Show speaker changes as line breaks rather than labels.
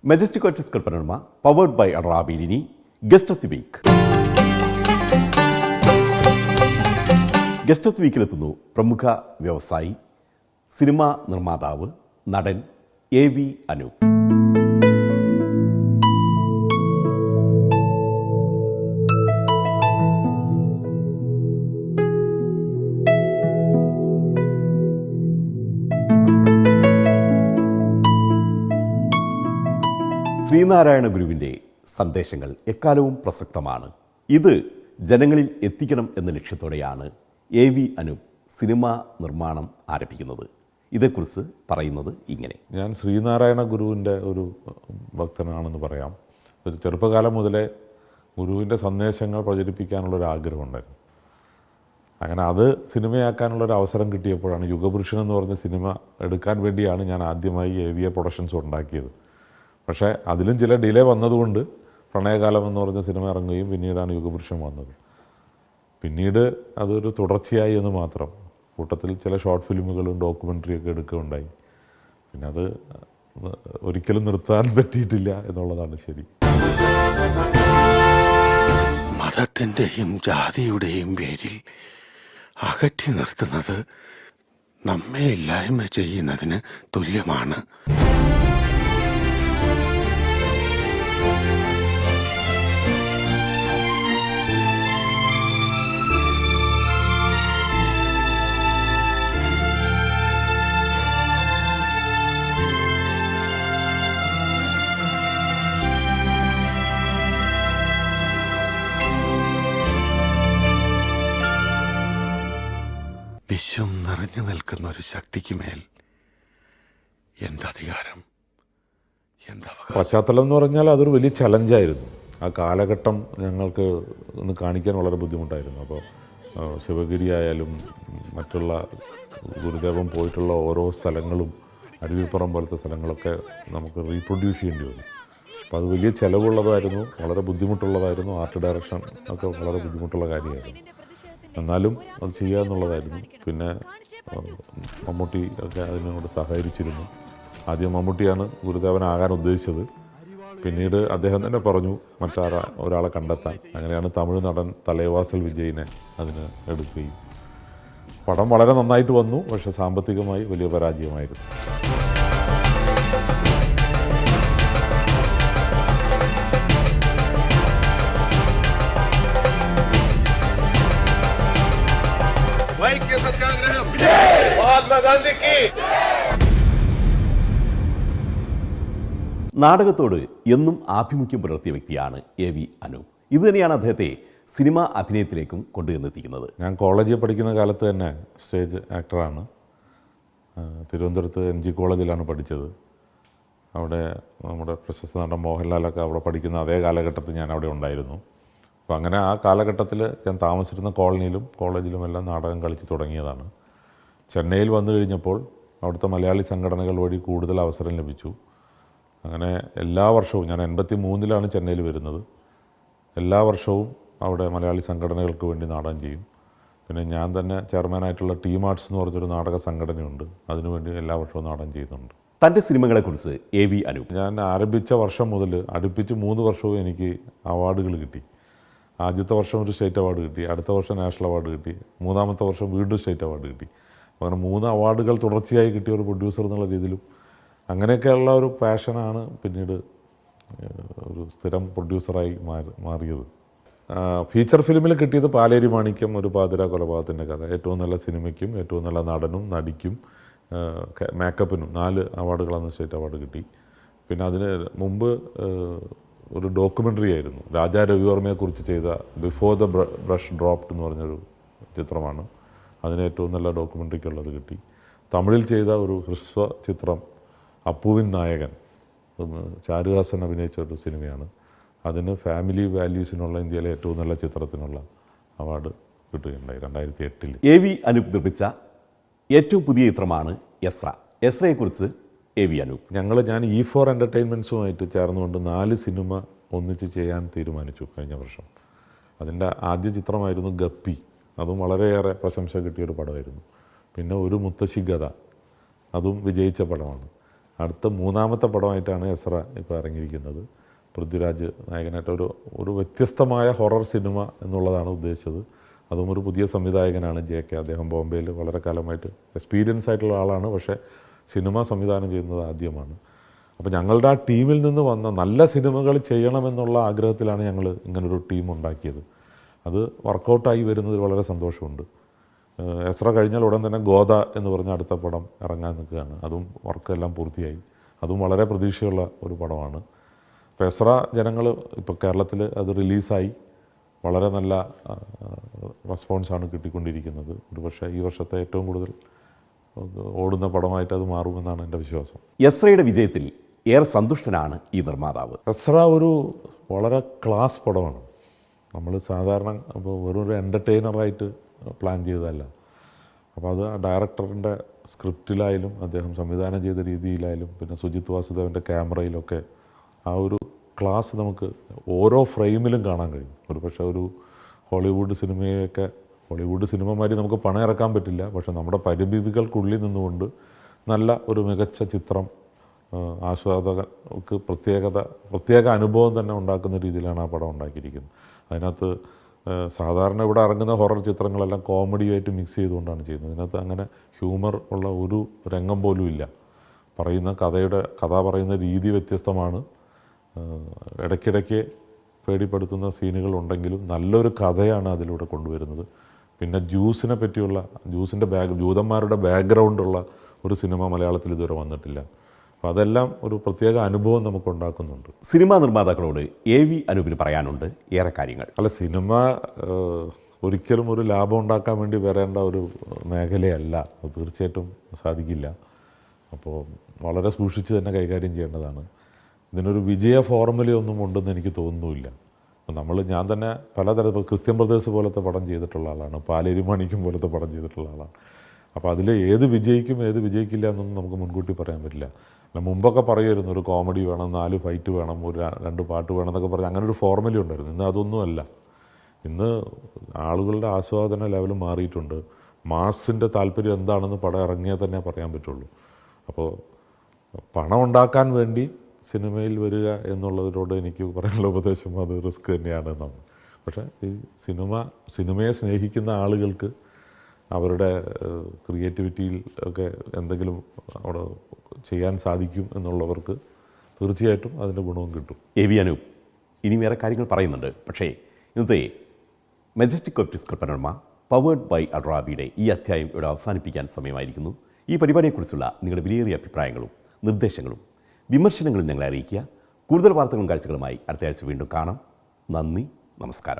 Majestic Artist Kalpanarma, powered by Arabilini, Guest of the Week. Guest of the Week ലെത്തുന്നു പ്രമുഖ വ്യവസായി cinema നിർമ്മാതാവ് നടൻ AV Anoop. Sreenarayana ഗുരുവിൻ്റെ സന്ദേശങ്ങൾ എക്കാലവും പ്രസക്തമാണ്. ഇത് ജനങ്ങളിൽ എത്തിക്കണം എന്ന ലക്ഷ്യത്തോടെയാണ് AV അനൂപ് സിനിമാ നിർമ്മാണം ആരംഭിക്കുന്നത്. ഇതേക്കുറിച്ച് പറയുന്നത് ഇങ്ങനെ:
ഞാൻ ശ്രീനാരായണ ഗുരുവിൻ്റെ ഒരു ഭക്തനാണെന്ന് പറയാം. ചെറുപ്പകാലം മുതലേ ഗുരുവിൻ്റെ സന്ദേശങ്ങൾ പ്രചരിപ്പിക്കാനുള്ളൊരു ആഗ്രഹമുണ്ടായിരുന്നു. അങ്ങനെ അത് സിനിമയാക്കാനുള്ളൊരു അവസരം കിട്ടിയപ്പോഴാണ് യുഗപുരുഷൻ എന്ന് പറഞ്ഞ സിനിമ എടുക്കാൻ വേണ്ടിയാണ് ഞാൻ ആദ്യമായി AVA പ്രൊഡക്ഷൻസ് ഉണ്ടാക്കിയത്. പക്ഷേ അതിലും ചില ഡിലേ വന്നതുകൊണ്ട് പ്രണയകാലം എന്ന് പറഞ്ഞ സിനിമ ഇറങ്ങുകയും പിന്നീടാണ് യുഗപുരുഷൻ വന്നത്. പിന്നീട് അതൊരു തുടർച്ചയായി എന്ന് മാത്രം. കൂട്ടത്തിൽ ചില ഷോർട്ട് ഫിലിമുകളും ഡോക്യുമെൻ്ററിയൊക്കെ എടുക്കുകയുണ്ടായി. പിന്നെ അത് ഒരിക്കലും നിർത്താൻ പറ്റിയിട്ടില്ല എന്നുള്ളതാണ് ശരി.
മതത്തിൻ്റെയും ജാതിയുടെയും പേരിൽ അകറ്റി നിർത്തുന്നത് നമ്മെ ഇല്ലായ്മ ചെയ്യുന്നതിന് തുല്യമാണ്. വിശ്വം നിറഞ്ഞു നിൽക്കുന്ന ഒരു ശക്തിക്ക് മേൽ എന്തധികാരം,
പശ്ചാത്തലം എന്ന് പറഞ്ഞാൽ അതൊരു വലിയ ചലഞ്ചായിരുന്നു. ആ കാലഘട്ടം ഞങ്ങൾക്ക് ഒന്ന് കാണിക്കാൻ വളരെ ബുദ്ധിമുട്ടായിരുന്നു. അപ്പോൾ ശിവഗിരി ആയാലും മറ്റുള്ള ഗുരുദേവൻ പോയിട്ടുള്ള ഓരോ സ്ഥലങ്ങളും അരുവിപ്പുറം പോലത്തെ സ്ഥലങ്ങളൊക്കെ നമുക്ക് റീപ്രൊഡ്യൂസ് ചെയ്യേണ്ടി വന്നു. അപ്പോൾ അത് വലിയ ചിലവുള്ളതായിരുന്നു, വളരെ ബുദ്ധിമുട്ടുള്ളതായിരുന്നു. ആർട്ട് ഡയറക്ഷൻ ഒക്കെ വളരെ ബുദ്ധിമുട്ടുള്ള കാര്യമായിരുന്നു. എന്നാലും അത് ചെയ്യുക എന്നുള്ളതായിരുന്നു. പിന്നെ മമ്മൂട്ടി ഒക്കെ അതിനോട് സഹകരിച്ചിരുന്നു. ആദ്യം മമ്മൂട്ടിയാണ് ഗുരുദേവനാകാൻ ഉദ്ദേശിച്ചത്. പിന്നീട് അദ്ദേഹം തന്നെ പറഞ്ഞു ഒരാളെ കണ്ടെത്താൻ. അങ്ങനെയാണ് തമിഴ് നടൻ തലൈവാസൽ വിജയിനെ അതിന് എടുക്കുകയും പടം വളരെ നന്നായിട്ട് വന്നു. പക്ഷേ സാമ്പത്തികമായി വലിയ പരാജയമായിരുന്നു.
നാടകത്തോട് എന്നും ആഭിമുഖ്യം പുലർത്തിയ വ്യക്തിയാണ് AV അനൂപ്. ഇതുതന്നെയാണ് അദ്ദേഹത്തെ സിനിമാ അഭിനയത്തിലേക്കും കൊണ്ടുവന്നെത്തിക്കുന്നത്.
ഞാൻ കോളേജിൽ പഠിക്കുന്ന കാലത്ത് തന്നെ സ്റ്റേജ് ആക്ടറാണ്. തിരുവനന്തപുരത്ത് NG കോളേജിലാണ് പഠിച്ചത്. അവിടെ നമ്മുടെ പ്രശസ്ത നടൻ മോഹൻലാലൊക്കെ അവിടെ പഠിക്കുന്ന അതേ കാലഘട്ടത്തിൽ ഞാൻ അവിടെ ഉണ്ടായിരുന്നു. അപ്പോൾ അങ്ങനെ ആ കാലഘട്ടത്തിൽ ഞാൻ താമസിച്ചിരുന്ന കോളനിയിലും കോളേജിലുമെല്ലാം നാടകം കളിച്ച് തുടങ്ങിയതാണ്. ചെന്നൈയിൽ വന്നു കഴിഞ്ഞപ്പോൾ അവിടുത്തെ മലയാളി സംഘടനകൾ വഴി കൂടുതൽ അവസരം ലഭിച്ചു. അങ്ങനെ എല്ലാ വർഷവും, ഞാൻ 83-ലാണ് ചെന്നൈയിൽ വരുന്നത്, എല്ലാ വർഷവും അവിടെ മലയാളി സംഘടനകൾക്ക് വേണ്ടി നാടകം ചെയ്യും. പിന്നെ ഞാൻ തന്നെ ചെയർമാനായിട്ടുള്ള ടീം ആർട്സ് എന്ന് പറഞ്ഞൊരു നാടക സംഘടനയുണ്ട്. അതിനുവേണ്ടി എല്ലാ വർഷവും നാടകം ചെയ്യുന്നുണ്ട്.
തൻ്റെ സിനിമകളെക്കുറിച്ച് AV അനൂപ്:
ഞാൻ ആരംഭിച്ച വർഷം മുതൽ അടുപ്പിച്ച് 3 വർഷവും എനിക്ക് അവാർഡുകൾ കിട്ടി. ആദ്യത്തെ വർഷം ഒരു സ്റ്റേറ്റ് അവാർഡ് കിട്ടി, അടുത്ത വർഷം നാഷണൽ അവാർഡ് കിട്ടി, മൂന്നാമത്തെ വർഷം വീണ്ടും സ്റ്റേറ്റ് അവാർഡ് കിട്ടി. അങ്ങനെ 3 അവാർഡുകൾ തുടർച്ചയായി കിട്ടിയ ഒരു പ്രൊഡ്യൂസർ എന്നുള്ള രീതിയിലും അങ്ങനെയൊക്കെയുള്ള ഒരു പാഷനാണ് പിന്നീട് ഒരു സ്ഥിരം പ്രൊഡ്യൂസറായി മാറിയത്. ഫീച്ചർ ഫിലിമിൽ കിട്ടിയത് പാലേരി മാണിക്യം, ഒരു പാതിര കൊലപാതകത്തിൻ്റെ കഥ. ഏറ്റവും നല്ല സിനിമയ്ക്കും ഏറ്റവും നല്ല നടനും നടിക്കും മേക്കപ്പിനും 4 അവാർഡുകളാണ് സ്റ്റേറ്റ് അവാർഡ് കിട്ടി. പിന്നെ അതിന് മുമ്പ് ഒരു ഡോക്യുമെൻ്ററി ആയിരുന്നു, രാജാ രവിവർമ്മയെക്കുറിച്ച് ചെയ്ത ബിഫോർ ദ ബ്രഷ് ഡ്രോപ്ഡ് എന്ന് പറഞ്ഞൊരു ചിത്രമാണ്. അതിന് ഏറ്റവും നല്ല ഡോക്യുമെൻ്ററിക്കുള്ളത് കിട്ടി. തമിഴിൽ ചെയ്ത ഒരു ഹ്രസ്വ ചിത്രം അപ്പുവിൻ നായകൻ, ചാരുഹാസൻ അഭിനയിച്ച ഒരു സിനിമയാണ്. അതിന് ഫാമിലി വാല്യൂസിനുള്ള ഇന്ത്യയിലെ ഏറ്റവും നല്ല ചിത്രത്തിനുള്ള അവാർഡ് കിട്ടുകയുണ്ടായി 2008-ൽ.
AV അനൂപ് നിർമ്മിച്ച ഏറ്റവും പുതിയ ചിത്രമാണ് എസ്ര. എസ്രയെക്കുറിച്ച് AV അനൂപ്:
ഞാൻ E4 എൻ്റർടൈൻമെൻറ്റ്സുമായിട്ട് ചേർന്നുകൊണ്ട് 4 സിനിമ ഒന്നിച്ച് ചെയ്യാൻ തീരുമാനിച്ചു കഴിഞ്ഞ വർഷം. അതിൻ്റെ ആദ്യ ചിത്രമായിരുന്നു ഗപ്പി. അതും വളരെയേറെ പ്രശംസ കിട്ടിയൊരു പടമായിരുന്നു. പിന്നെ ഒരു മുത്തശ്ശി ഗത, അതും വിജയിച്ച പടമാണ്. അടുത്ത മൂന്നാമത്തെ പടമായിട്ടാണ് എസ്ര ഇപ്പോൾ ഇറങ്ങിയിരിക്കുന്നത്. പൃഥ്വിരാജ് നായകനായിട്ട് ഒരു വ്യത്യസ്തമായ ഹൊറർ സിനിമ എന്നുള്ളതാണ് ഉദ്ദേശിച്ചത്. അതും ഒരു പുതിയ സംവിധായകനാണ് JK. അദ്ദേഹം ബോംബെയിൽ വളരെ കാലമായിട്ട് എക്സ്പീരിയൻസ് ആയിട്ടുള്ള ആളാണ്, പക്ഷേ സിനിമ സംവിധാനം ചെയ്യുന്നത് ആദ്യമാണ്. അപ്പോൾ ഞങ്ങളുടെ ആ ടീമിൽ നിന്ന് വന്ന നല്ല സിനിമകൾ ചെയ്യണമെന്നുള്ള ആഗ്രഹത്തിലാണ് ഞങ്ങൾ ഇങ്ങനൊരു ടീം ഉണ്ടാക്കിയത്. അത് വർക്കൗട്ടായി വരുന്നതിൽ വളരെ സന്തോഷമുണ്ട്. എസ്ര കഴിഞ്ഞാൽ ഉടൻ തന്നെ ഗോദ എന്ന് പറഞ്ഞ അടുത്ത പടം ഇറങ്ങാൻ നിൽക്കുകയാണ്. അതും വർക്കെല്ലാം പൂർത്തിയായി. അതും വളരെ പ്രതീക്ഷയുള്ള ഒരു പടമാണ്. അപ്പോൾ എസ്ര ജനങ്ങൾ ഇപ്പോൾ കേരളത്തിൽ അത് റിലീസായി വളരെ നല്ല റെസ്പോൺസാണ് കിട്ടിക്കൊണ്ടിരിക്കുന്നത്. ഒരുപക്ഷെ ഈ വർഷത്തെ ഏറ്റവും കൂടുതൽ ഓടുന്ന പടമായിട്ട് അത് മാറുമെന്നാണ് എൻ്റെ വിശ്വാസം.
എസ്രയുടെ വിജയത്തിൽ ഏറെ സന്തുഷ്ടനാണ് ഈ നിർമ്മാതാവ്.
എസ്ര ഒരു വളരെ ക്ലാസ് പടമാണ്. നമ്മൾ സാധാരണ ഇപ്പോൾ വെറൊരു എൻ്റർടൈനറായിട്ട് പ്ലാൻ ചെയ്തതല്ല. അപ്പോൾ അത് ഡയറക്ടറിൻ്റെ സ്ക്രിപ്റ്റിലായാലും അദ്ദേഹം സംവിധാനം ചെയ്ത രീതിയിലായാലും പിന്നെ സുജിത് വാസുദേവൻ്റെ ക്യാമറയിലൊക്കെ ആ ഒരു ക്ലാസ് നമുക്ക് ഓരോ ഫ്രെയിമിലും കാണാൻ കഴിയും. പക്ഷേ ഒരു ഹോളിവുഡ് സിനിമമാരി നമുക്ക് പണം ഇറക്കാൻ പറ്റില്ല. പക്ഷേ നമ്മുടെ പരിമിതികൾക്കുള്ളിൽ നിന്നുകൊണ്ട് നല്ല ഒരു മികച്ച ചിത്രം ആസ്വാദകർക്ക് പ്രത്യേക അനുഭവം തന്നെ ഉണ്ടാക്കുന്ന രീതിയിലാണ് ആ പടം ഉണ്ടാക്കിയിരിക്കുന്നത്. അതിനകത്ത് സാധാരണ ഇവിടെ ഇറങ്ങുന്ന ഹൊറർ ചിത്രങ്ങളെല്ലാം കോമഡിയായിട്ട് മിക്സ് ചെയ്തുകൊണ്ടാണ് ചെയ്യുന്നത്. അതിനകത്ത് അങ്ങനെ ഹ്യൂമർ ഉള്ള ഒരു രംഗം പോലും ഇല്ല. കഥ പറയുന്ന രീതി വ്യത്യസ്തമാണ്. ഇടയ്ക്കിടയ്ക്ക് പേടിപ്പെടുത്തുന്ന സീനുകളുണ്ടെങ്കിലും നല്ലൊരു കഥയാണ് അതിലൂടെ കൊണ്ടുവരുന്നത്. പിന്നെ ജ്യൂസിനെ പറ്റിയുള്ള ജൂതന്മാരുടെ ബാക്ക്ഗ്രൗണ്ടുള്ള ഒരു സിനിമ മലയാളത്തിൽ ഇതുവരെ വന്നിട്ടില്ല. അപ്പോൾ അതെല്ലാം ഒരു പ്രത്യേക അനുഭവം നമുക്കുണ്ടാക്കുന്നുണ്ട്.
സിനിമാ നിർമ്മാതാക്കളോട് AV അനൂപിന് പറയാനുണ്ട് ഏറെ കാര്യങ്ങൾ.
സിനിമ ഒരിക്കലും ഒരു ലാഭം ഉണ്ടാക്കാൻ വേണ്ടി വരേണ്ട ഒരു മേഖലയല്ല. അത് തീർച്ചയായിട്ടും സാധിക്കില്ല. അപ്പോൾ വളരെ സൂക്ഷിച്ച് തന്നെ കൈകാര്യം ചെയ്യേണ്ടതാണ്. ഇതിനൊരു വിജയ ഫോർമുലയൊന്നും ഉണ്ടെന്ന് എനിക്ക് തോന്നുന്നില്ല. ഞാൻ തന്നെ പലതരത്തിൽ ക്രിസ്ത്യൻ ബ്രദേഴ്സ് പോലത്തെ പടം ചെയ്തിട്ടുള്ള ആളാണ്, പാലേരി മാണിക്യം പോലത്തെ പടം ചെയ്തിട്ടുള്ള ആളാണ്. അപ്പോൾ അതിൽ ഏത് വിജയിക്കും ഏത് വിജയിക്കില്ല എന്നൊന്നും നമുക്ക് മുൻകൂട്ടി പറയാൻ പറ്റില്ല. മുമ്പൊക്കെ പറയുമായിരുന്നു ഒരു കോമഡി വേണം, 4 ഫൈറ്റ് വേണം, 2 പാട്ട് വേണം എന്നൊക്കെ പറഞ്ഞ് അങ്ങനെ ഒരു ഫോർമുല ഉണ്ടായിരുന്നു. ഇന്ന് അതൊന്നുമല്ല. ഇന്ന് ആളുകളുടെ ആസ്വാദന ലെവൽ മാറിയിട്ടുണ്ട്. മാസിൻ്റെ താല്പര്യം എന്താണെന്ന് പടം ഇറങ്ങിയാൽ തന്നെ പറയാൻ പറ്റുള്ളൂ. അപ്പോൾ പണം ഉണ്ടാക്കാൻ വേണ്ടി സിനിമയിൽ വരിക എന്നുള്ളതിനോട് എനിക്ക് പറയാനുള്ള ഉപദേശം അത് റിസ്ക് തന്നെയാണെന്നാണ്. പക്ഷേ ഈ സിനിമയെ സ്നേഹിക്കുന്ന ആളുകൾക്ക് അവരുടെ ക്രിയേറ്റിവിറ്റിയിൽ ഒക്കെ എന്തെങ്കിലും അവിടെ ചെയ്യാൻ സാധിക്കും എന്നുള്ളവർക്ക് തീർച്ചയായിട്ടും അതിൻ്റെ ഗുണവും കിട്ടും.
AV അനൂപ് ഇനി വേറെ കാര്യങ്ങൾ പറയുന്നുണ്ട്. പക്ഷേ ഇന്നത്തെ മെജസ്റ്റിക് ഓപ്റ്റിക്സ് കൽപ്പനർമ്മ പവേർഡ് ബൈ അഡ്രാബിയുടെ ഈ അധ്യായം ഇവിടെ അവസാനിപ്പിക്കാൻ സമയമായിരിക്കുന്നു. ഈ പരിപാടിയെക്കുറിച്ചുള്ള നിങ്ങളുടെ വിലയേറിയ അഭിപ്രായങ്ങളും നിർദ്ദേശങ്ങളും വിമർശനങ്ങളും ഞങ്ങളെ അറിയിക്കുക. കൂടുതൽ വാർത്തകളും കാഴ്ചകളുമായി അടുത്ത ആഴ്ച വീണ്ടും കാണാം. നന്ദി, നമസ്കാരം.